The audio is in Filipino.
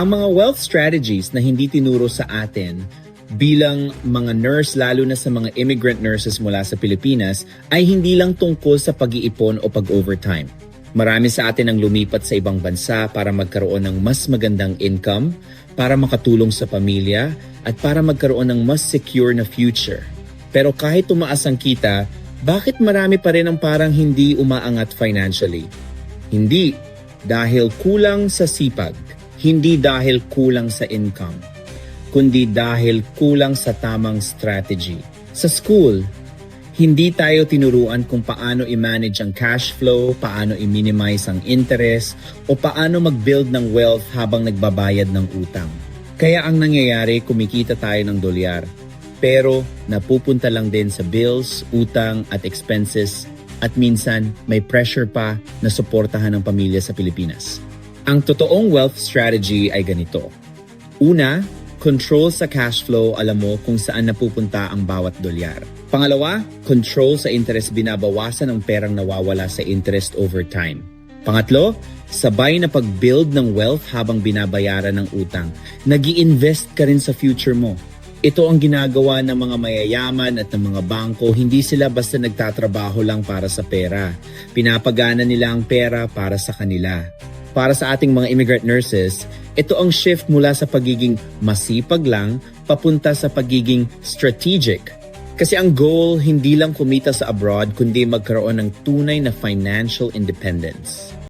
Ang mga wealth strategies na hindi tinuro sa atin bilang mga nurse, lalo na sa mga immigrant nurses mula sa Pilipinas, ay hindi lang tungkol sa pag-iipon o pag-overtime. Marami sa atin ang lumipat sa ibang bansa para magkaroon ng mas magandang income, para makatulong sa pamilya, at para magkaroon ng mas secure na future. Pero kahit tumaas ang kita, bakit marami pa rin ang parang hindi umaangat financially? Hindi dahil kulang sa sipag, hindi dahil kulang sa income, kundi dahil kulang sa tamang strategy. Sa school, hindi tayo tinuruan kung paano i-manage ang cash flow, paano i-minimize ang interest, o paano mag-build ng wealth habang nagbabayad ng utang. Kaya ang nangyayari, kumikita tayo ng dolyar, pero napupunta lang din sa bills, utang at expenses, at minsan may pressure pa na suportahan ng pamilya sa Pilipinas. Ang totoong wealth strategy ay ganito. Una, control sa cash flow, alam mo kung saan napupunta ang bawat dolyar. Pangalawa, control sa interest, binabawasan ang perang nawawala sa interest over time. Pangatlo, sabay na pag-build ng wealth habang binabayaran ng utang. Nag-i-invest ka rin sa future mo. Ito ang ginagawa ng mga mayayaman at ng mga bangko. Hindi sila basta nagtatrabaho lang para sa pera. Pinapagana nila ang pera para sa kanila. Para sa ating mga immigrant nurses, ito ang shift mula sa pagiging masipag lang papunta sa pagiging strategic. Kasi ang goal hindi lang kumita sa abroad kundi magkaroon ng tunay na financial independence.